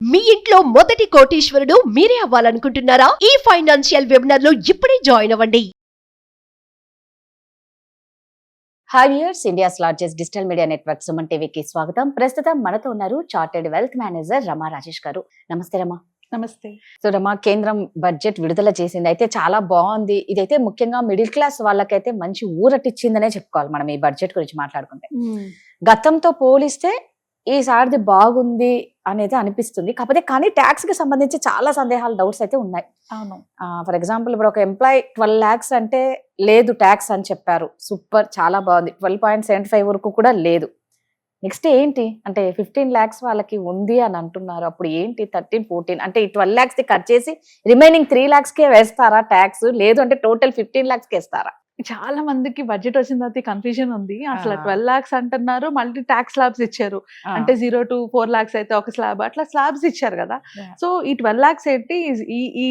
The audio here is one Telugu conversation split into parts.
మీ ఇంట్లో మొదటి కోటీశ్వరుడు మీరే అవ్వాలనుకుంటున్నారా? ఈ ఫైనాన్షియల్ వెబినార్ లో ఇప్పుడే జాయిన్ అవ్వండి. Hi viewers, India's largest digital media network Suman టీవీకి స్వాగతం. ప్రస్తుతం మనతో ఉన్నారు చార్టెడ్ వెల్త్ మేనేజర్ రమా రాజేష్ గారు. నమస్తే రమా. నమస్తే. సో రమా, కేంద్రం బడ్జెట్ విడుదల చేసింది, అయితే చాలా బాగుంది. ఇదైతే ముఖ్యంగా మిడిల్ క్లాస్ వాళ్ళకైతే మంచి ఊరటిచ్చిందనే చెప్పుకోవాలి మనం ఈ బడ్జెట్ గురించి మాట్లాడుకుంటే. గతంతో పోలిస్తే ఈసారిది బాగుంది అనేది అనిపిస్తుంది. కాకపోతే కానీ ట్యాక్స్ కి సంబంధించి చాలా సందేహాలు, డౌట్స్ అయితే ఉన్నాయి. అవును. ఫర్ ఎగ్జాంపుల్, ఇప్పుడు ఒక ఎంప్లాయ్ 12 lakhs అంటే లేదు ట్యాక్స్ అని చెప్పారు. సూపర్, చాలా బాగుంది. 12.75 వరకు కూడా లేదు. నెక్స్ట్ ఏంటి అంటే 15 lakhs వాళ్ళకి ఉంది అని అంటున్నారు. అప్పుడు ఏంటి 13, 14 అంటే ఈ 12 lakhs కి కట్ చేసి రిమైనింగ్ 3 lakhs కే వేస్తారా ట్యాక్స్? లేదు అంటే టోటల్ 15 lakhs కి వేస్తారా? చాలా మందికి బడ్జెట్ వచ్చిన తర్వాత కన్ఫ్యూజన్ ఉంది. అసలు 12 lakhs అంటున్నారు, మళ్ళీ ట్యాక్స్ స్లాబ్స్ ఇచ్చారు. అంటే 0 to 4 lakhs అయితే ఒక స్లాబ్, అట్లా స్లాబ్స్ ఇచ్చారు కదా. సో ఈ 12 lakhs ఏంటి, ఈ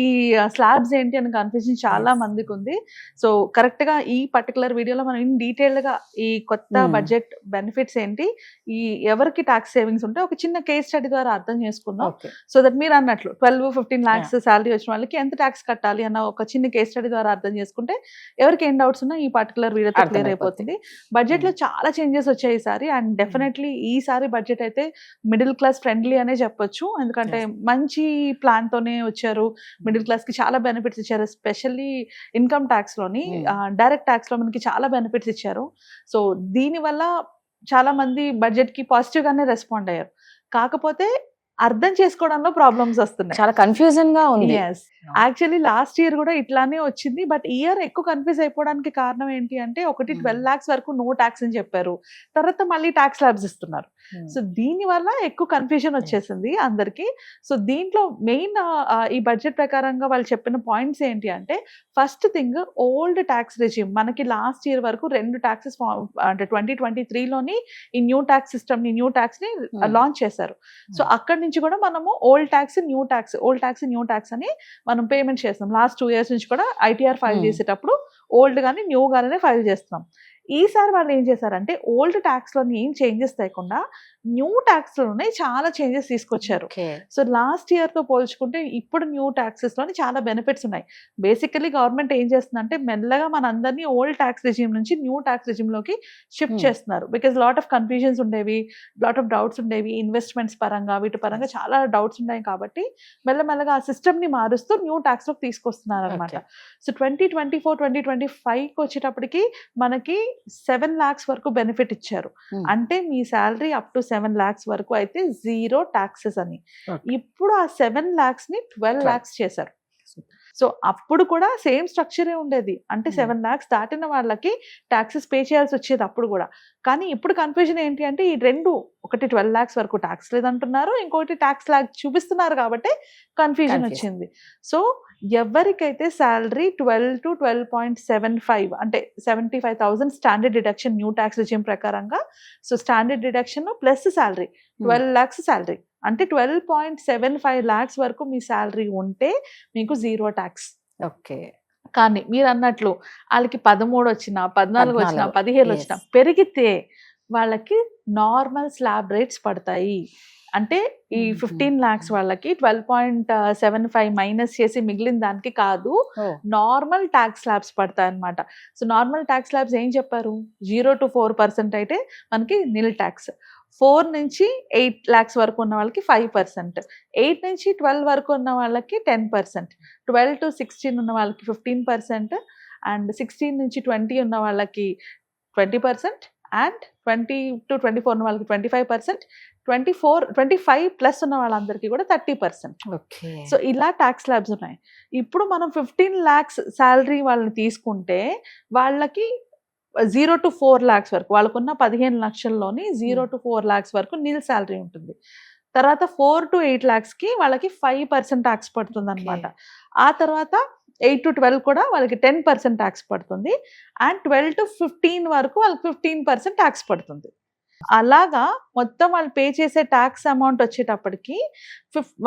స్లాబ్స్ ఏంటి అని కన్ఫ్యూజన్ చాలా మందికి ఉంది. సో కరెక్ట్ గా ఈ పర్టికులర్ వీడియోలో మనం ఇన్ డీటెయిల్ గా ఈ కొత్త బడ్జెట్ బెనిఫిట్స్ ఏంటి, ఈ ఎవరికి ట్యాక్స్ సేవింగ్స్ ఉంటే ఒక చిన్న కేస్ స్టడీ ద్వారా అర్థం చేసుకుందాం. సో దట్ మీరు అన్నట్లు 12-15 lakhs శాలరీ వచ్చిన వాళ్ళకి ఎంత ట్యాక్స్ కట్టాలి అన్న ఒక చిన్న కేస్ స్టడీ ద్వారా అర్థం చేసుకుంటే ఎవరికి ఏం డౌట్స్ ఈ పర్టికులర్ వీడియోతో క్లియర్ అయిపోతుంది. బడ్జెట్ లో చాలా చేంజెస్ వచ్చాయి ఈసారి. అండ్ డెఫినెట్లీ ఈసారి బడ్జెట్ అయితే మిడిల్ క్లాస్ ఫ్రెండ్లీ అనే చెప్పొచ్చు. ఎందుకంటే మంచి ప్లాన్ తోనే వచ్చారు. మిడిల్ క్లాస్ కి చాలా బెనిఫిట్స్ ఇచ్చారు. ఎస్పెషల్లీ ఇన్కమ్ ట్యాక్స్ లోని, డైరెక్ట్ ట్యాక్స్ లో మనకి చాలా బెనిఫిట్స్ ఇచ్చారు. సో దీని వల్ల చాలా మంది బడ్జెట్ కి పాజిటివ్ గానే రెస్పాండ్ అయ్యారు. కాకపోతే అర్థం చేసుకోవడంలో ప్రాబ్లమ్స్ వస్తున్నాయి. చాలా కన్ఫ్యూజన్ గా ఉంది. యాక్చువల్లీ లాస్ట్ ఇయర్ కూడా ఇట్లానే వచ్చింది. బట్ ఇయర్ ఎక్కువ కన్ఫ్యూజ్ అయిపోవడానికి కారణం ఏంటి అంటే, ఒకటి 12 lakhs వరకు నో ట్యాక్స్ అని చెప్పారు, తర్వాత మళ్ళీ ట్యాక్స్ స్లాబ్స్ ఇస్తున్నారు. సో దీని వల్ల ఎక్కువ కన్ఫ్యూజన్ వచ్చేసింది అందరికి. సో దీంట్లో మెయిన్ ఈ బడ్జెట్ ప్రకారంగా వాళ్ళు చెప్పిన పాయింట్స్ ఏంటి అంటే, first thing old tax resume. మనకి లాస్ట్ ఇయర్ వరకు 2 taxes అంటే 2023లోని ఈ న్యూ ట్యాక్స్ సిస్టమ్ ని, న్యూ ట్యాక్స్ ని లాంచ్ చేశారు. సో అక్కడి నుంచి కూడా మనము old tax new tax, old tax new tax అని మనం పేమెంట్ చేస్తాం. లాస్ట్ 2 years నుంచి కూడా ఐటీఆర్ ఫైల్ చేసేటప్పుడు ఓల్డ్ గానీ న్యూ గానే ఫైల్ చేస్తున్నాం. ఈసారి వాళ్ళు ఏం చేశారంటే, ఓల్డ్ ట్యాక్స్ లోని ఏం చేంజెస్ లేకుండా న్యూ ట్యాక్స్ లోనే చాలా చేంజెస్ తీసుకొచ్చారు. సో లాస్ట్ ఇయర్ తో పోల్చుకుంటే ఇప్పుడు న్యూ ట్యాక్సెస్ లోని చాలా బెనిఫిట్స్ ఉన్నాయి. బేసికలీ గవర్నమెంట్ ఏం చేస్తుందంటే, మెల్లగా మనందరినీ ఓల్డ్ ట్యాక్స్ రెజ్యూమ్ నుంచి న్యూ ట్యాక్స్ రెజ్యూమ్ లోకి షిఫ్ట్ చేస్తున్నారు. బికాస్ లాట్ ఆఫ్ కన్ఫ్యూజన్స్ ఉండేవి, లాట్ ఆఫ్ డౌట్స్ ఉండేవి, ఇన్వెస్ట్మెంట్స్ పరంగా వీటి పరంగా చాలా డౌట్స్ ఉన్నాయి. కాబట్టి మెల్లమెల్లగా ఆ సిస్టమ్ ని మారుస్తూ న్యూ ట్యాక్స్ లోకి తీసుకొస్తున్నారు అనమాట. సో 2024-2025 వచ్చేటప్పటికి మనకి 7 lakhs వరకు బెనిఫిట్ ఇచ్చారు. అంటే మీ శాలరీ అప్ టు 7 lakhs వరకు అయితే 0 taxes అని. ఇప్పుడు ఆ 7 lakhs ని 12 lakhs చేశారు. సో అప్పుడు కూడా సేమ్ స్ట్రక్చరే ఉండేది. అంటే 7 lakhs దాటిన వాళ్ళకి ట్యాక్సెస్ పే చేయాల్సి వచ్చేది అప్పుడు కూడా. కానీ ఇప్పుడు కన్ఫ్యూజన్ ఏంటి అంటే, ఈ రెండు, ఒకటి 12 lakhs వరకు ట్యాక్స్ లేదంటున్నారు, ఇంకోటి ట్యాక్స్ లాగ్ చూపిస్తున్నారు కాబట్టి కన్ఫ్యూజన్ వచ్చింది. సో ఎవరికైతే శాలరీ 12 to 12.75 అంటే 75,000 standard deduction new tax regime ప్రకారంగా, so standard deduction plus salary 12 lakhs salary అంటే 12.75 lakhs వరకు మీ శాలరీ ఉంటే మీకు 0 ట్యాక్స్. ఓకే. కానీ మీరు అన్నట్లు వాళ్ళకి 13 వచ్చినా, 14 వచ్చినా, 17 వచ్చినా పెరిగితే వాళ్ళకి నార్మల్ స్లాబ్ రేట్స్ పడతాయి. అంటే ఈ 15 lakhs వాళ్ళకి 12.75 మైనస్ చేసి మిగిలిన దానికి కాదు, నార్మల్ ట్యాక్స్ స్లాబ్స్ పడతాయి అనమాట. సో నార్మల్ ట్యాక్స్ స్లాబ్స్ ఏం చెప్పారు, 0 to 4% అయితే మనకి నిల్ ట్యాక్స్, 4 నుంచి 8 lakhs వరకు ఉన్న వాళ్ళకి 5%, 8 నుంచి 12 వరకు ఉన్న వాళ్ళకి 10%, 12 to 16 ఉన్న వాళ్ళకి 15%, అండ్ 16 నుంచి 20 ఉన్న వాళ్ళకి 20%, అండ్ 20 to 24 ఉన్న వాళ్ళకి 25%, 25 ప్లస్ ఉన్న వాళ్ళందరికీ కూడా 30%. సో ఇలా ట్యాక్స్ స్లాబ్స్ ఉన్నాయి. ఇప్పుడు మనం 15 lakhs శాలరీ వాళ్ళని తీసుకుంటే వాళ్ళకి 0 to 4 lakhs వరకు, వాళ్ళకున్న 15 లక్షల్లోని 0 to 4 lakhs వరకు నిల్ శాలరీ ఉంటుంది. తర్వాత 4 to 8 lakhs కి వాళ్ళకి 5% ట్యాక్స్ పడుతుంది అనమాట. ఆ తర్వాత 8 to 12 కూడా వాళ్ళకి 10% ట్యాక్స్ పడుతుంది. అండ్ 12 to 15 వరకు వాళ్ళకి 15% ట్యాక్స్ పడుతుంది. అలాగా మొత్తం వాళ్ళు పే చేసే ట్యాక్స్ అమౌంట్ వచ్చేటప్పటికి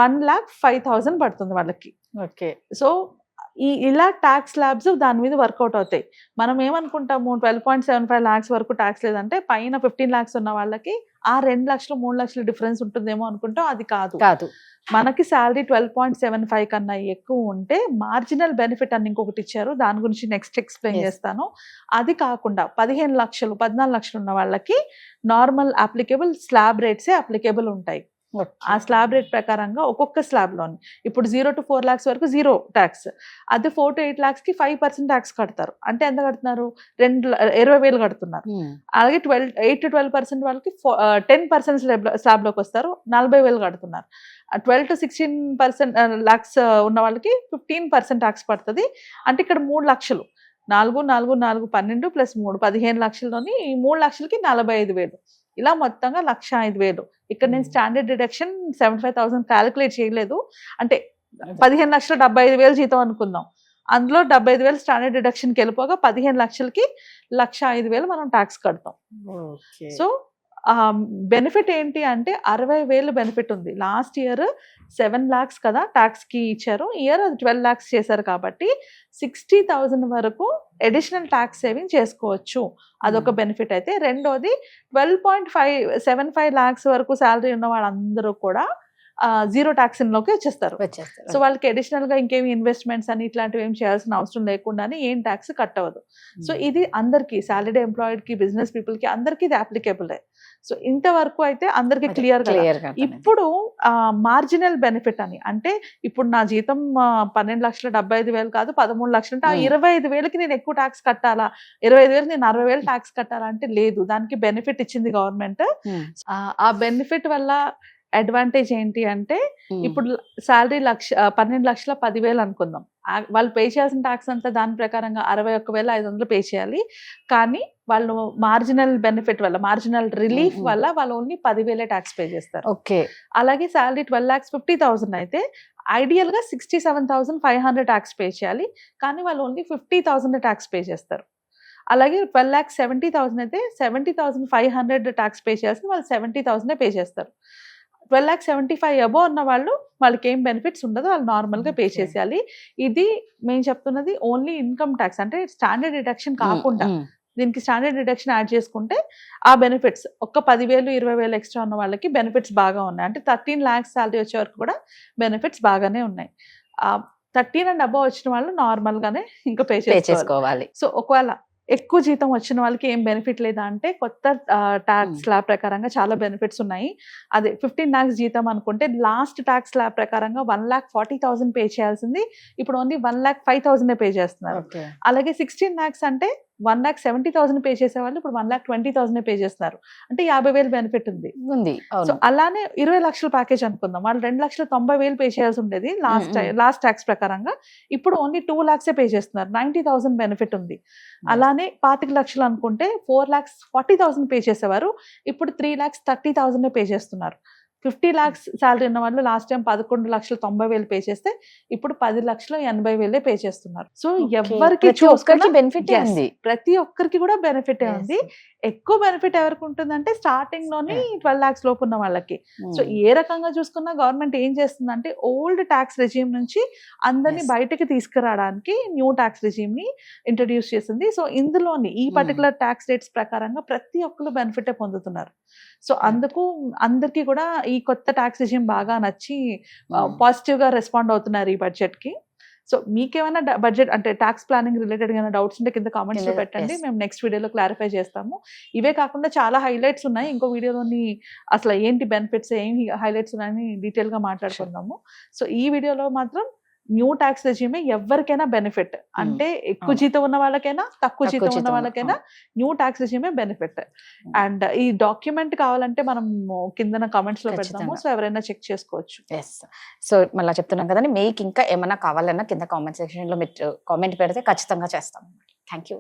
1,05,000 పడుతుంది వాళ్ళకి. ఓకే. సో ఇలా ట్యాక్స్ స్లాబ్స్ దాని మీద వర్కౌట్ అవుతాయి. మనం ఏమనుకుంటాము 12.75 lakhs వరకు ట్యాక్స్ లేదంటే పైన 15 lakhs ఉన్న వాళ్ళకి ఆ 2 లక్షలు 3 లక్షలు డిఫరెన్స్ ఉంటుందేమో అనుకుంటాం. అది కాదు. మనకి శాలరీ 12.75 కన్నా ఎక్కువ ఉంటే మార్జినల్ బెనిఫిట్ అని ఇంకొకటి ఇచ్చారు. దాని గురించి నెక్స్ట్ ఎక్స్ప్లెయిన్ చేస్తాను. అది కాకుండా 15 లక్షలు 14 లక్షలు ఉన్న వాళ్ళకి నార్మల్ అప్లికేబుల్ స్లాబ్ రేట్సే అప్లికేబుల్ ఉంటాయి. ఆ స్లాబ్ రేట్ ప్రకారంగా ఒక్కొక్క స్లాబ్ లోని ఇప్పుడు 0 to 4 lakhs వరకు 0 ట్యాక్స్, అదే 4 to 8 lakhs కి 5% ట్యాక్స్ కడతారు. అంటే ఎంత కడుతున్నారు? 20,000 కడుతున్నారు. అలాగే 8 to 12% వాళ్ళకి 10% స్లాబ్ లోకి వస్తారు, 40,000 కడుతున్నారు. 12 to 16% lakhs ఉన్న వాళ్ళకి 15% ట్యాక్స్ పడుతుంది. అంటే ఇక్కడ 3 లక్షలు 4 4 4 12 ప్లస్ 3 15 లక్షల్లోని ఈ 3 లక్షలకి 45,000, ఇలా మొత్తంగా 1,05,000. ఇక్కడ నేను స్టాండర్డ్ డిడక్షన్ 75,000 క్యాలిక్యులేట్ చేయలేదు. అంటే 15 లక్షల 75,000 జీతం అనుకుందాం. అందులో 75,000 స్టాండర్డ్ డిడక్షన్కి వెళ్ళిపోగా 15 లక్షలకి 1,05,000 మనం ట్యాక్స్ కడతాం. సో బెనిఫిట్ ఏంటి అంటే 60,000 బెనిఫిట్ ఉంది. లాస్ట్ ఇయర్ 7 lakhs కదా ట్యాక్స్ కి ఇచ్చారు, ఇయర్ అది 12 lakhs చేశారు కాబట్టి 60,000 వరకు అడిషనల్ ట్యాక్స్ సేవింగ్ చేసుకోవచ్చు. అదొక బెనిఫిట్. అయితే రెండోది 12.75 lakhs వరకు శాలరీ ఉన్న వాళ్ళందరూ కూడా 0 ట్యాక్స్ లోకి వచ్చేస్తారు. సో వాళ్ళకి అడిషనల్ గా ఇంకేమి ఇన్వెస్ట్మెంట్స్ అని ఇట్లాంటివి ఏం చేయాల్సిన అవసరం లేకుండానే ఏం ట్యాక్స్ కట్ అవ్వదు. సో ఇది అందరికి సాలరీడ్ ఎంప్లాయిడ్ కి బిజినెస్ పీపుల్ కి అందరికి ఇది అప్లికేబుల్. సో ఇంతవరకు అయితే అందరికి క్లియర్ గా. ఇప్పుడు మార్జినల్ బెనిఫిట్ అని అంటే ఇప్పుడు నా జీతం 12,75,000 కాదు 13 లక్షలు అంటే ఆ 25,000కి నేను ఎక్కువ ట్యాక్స్ కట్టాలా, 25,000 నేను 60,000 ట్యాక్స్ కట్టాలా అంటే లేదు. దానికి బెనిఫిట్ ఇచ్చింది గవర్నమెంట్. ఆ బెనిఫిట్ వల్ల అడ్వాంటేజ్ ఏంటి అంటే ఇప్పుడు శాలరీ 12,10,000 అనుకుందాం. వాళ్ళు పే చేయాల్సిన ట్యాక్స్ అంతా దాని ప్రకారంగా 61,500 పే చేయాలి. కానీ వాళ్ళు మార్జినల్ బెనిఫిట్ వల్ల మార్జినల్ రిలీఫ్ వల్ల వాళ్ళు ఓన్లీ 10,000 ట్యాక్స్ పే చేస్తారు. అలాగే శాలరీ 12,50,000 అయితే ఐడియల్ గా 67,500 ట్యాక్స్ పే చేయాలి. కానీ వాళ్ళు ఓన్లీ 50,000 ట్యాక్స్ పే చేస్తారు. అలాగే 12,70,000 అయితే 70,500 ట్యాక్స్ పే చేయాల్సి వాళ్ళు 70,000 పే చేస్తారు. 12,75,000 అబోవ్ ఉన్న వాళ్ళకి ఏం బెనిఫిట్స్ ఉండదు, వాళ్ళు నార్మల్ గా పే చేసేయాలి. ఇది మేము చెప్తున్నది ఓన్లీ ఇన్కమ్ ట్యాక్స్ అంటే స్టాండర్డ్ డిడక్షన్ కాకుండా దీనికి స్టాండర్డ్ డిడక్షన్ యాడ్ చేసుకుంటే ఆ బెనిఫిట్స్ ఒక్క 10,000 20,000 ఎక్స్ట్రా ఉన్న వాళ్ళకి బెనిఫిట్స్ బాగా ఉన్నాయి. అంటే 13 lakhs శాలరీ వచ్చే వరకు కూడా బెనిఫిట్స్ బాగానే ఉన్నాయి. 13 and above వచ్చిన వాళ్ళు నార్మల్ గానే ఇంకా పే చేసుకోవాలి. సో ఒకవేళ ఎక్కువ జీతం వచ్చిన వాళ్ళకి ఏం బెనిఫిట్ లేదా అంటే కొత్త ట్యాక్స్ స్లాబ్ ప్రకారంగా చాలా బెనిఫిట్స్ ఉన్నాయి. అదే 15 lakhs జీతం అనుకుంటే లాస్ట్ ట్యాక్స్ స్లాబ్ ప్రకారంగా 1,40,000 పే చేయాల్సింది ఇప్పుడు ఓన్లీ 1,05,000 పే చేస్తున్నారు. అలాగే 16 lakhs అంటే 1,70,000 పే చేసేవాళ్ళు ఇప్పుడు 1,20,000 పే చేస్తున్నారు. అంటే 50,000 బెనిఫిట్ ఉంది. సో అలానే 20 లక్షల ప్యాకేజ్ అనుకుందాం, వాళ్ళు 2,90,000 పే చేయాల్సి ఉండేది లాస్ట్ ట్యాక్స్ ప్రకారంగా ఇప్పుడు ఓన్లీ 2 lakhs పే చేస్తున్నారు. 90,000 బెనిఫిట్ ఉంది. అలానే 25 లక్షలు అనుకుంటే 4,40,000 పే చేసేవారు ఇప్పుడు 3,30,000 పే చేస్తున్నారు. 50 lakhs శాలరీ ఉన్న వాళ్ళు లాస్ట్ టైం 11,90,000 పే చేస్తే ఇప్పుడు 10,80,000 పే చేస్తున్నారు. సో ఎవరికి బెనిఫిట్ ప్రతి ఒక్కరికి కూడా బెనిఫిట్ ఉంది. ఎక్కువ బెనిఫిట్ ఎవరికి ఉంటుందంటే స్టార్టింగ్ లోని 12 lakhs లోపు ఉన్న వాళ్ళకి. సో ఏ రకంగా చూసుకున్నా గవర్నమెంట్ ఏం చేస్తుందంటే ఓల్డ్ ట్యాక్స్ రెజీమ్ నుంచి అందరినీ బయటకి తీసుకురావడానికి న్యూ ట్యాక్స్ రెజీమ్ ని ఇంట్రడ్యూస్ చేసింది. సో ఇందులోని ఈ పర్టికులర్ ట్యాక్స్ రేట్స్ ప్రకారంగా ప్రతి ఒక్కరు బెనిఫిట్ పొందుతున్నారు. సో అందుకు అందరికీ కూడా ఈ కొత్త ట్యాక్స్ రెజీమ్ బాగా నచ్చి పాజిటివ్ గా రెస్పాండ్ అవుతున్నారు ఈ బడ్జెట్ కి. సో మీకేమైనా బడ్జెట్ అంటే ట్యాక్స్ ప్లానింగ్ రిలేటెడ్ గా డౌట్స్ ఉంటే కింద కామెంట్స్ లో పెట్టండి, మేము నెక్స్ట్ వీడియోలో క్లారిఫై చేస్తాము. ఇవే కాకుండా చాలా హైలైట్స్ ఉన్నాయి, ఇంకో వీడియోలోని అసలు ఏంటి బెనిఫిట్స్ ఏం హైలైట్స్ ఉన్నాయని డీటెయిల్ గా మాట్లాడుకుందాము. సో ఈ వీడియోలో మాత్రం న్యూ ట్యాక్స్ రెజీమే ఎవరికైనా బెనిఫిట్. అంటే ఎక్కువ జీతం ఉన్న వాళ్ళకైనా తక్కువ జీతం ఉన్న వాళ్ళకైనా న్యూ ట్యాక్స్ రెజీమే బెనిఫిట్. అండ్ ఈ డాక్యుమెంట్ కావాలంటే మనం కింద కామెంట్స్ లో పెడతాము, సో ఎవరైనా చెక్ చేసుకోవచ్చు. సో మళ్ళీ చెప్తున్నాం కదండి, మీకు ఇంకా ఏమైనా కావాలన్నా కింద కామెంట్ సెక్షన్ లో మీరు కామెంట్ పెడితే ఖచ్చితంగా చేస్తాం. Thank you.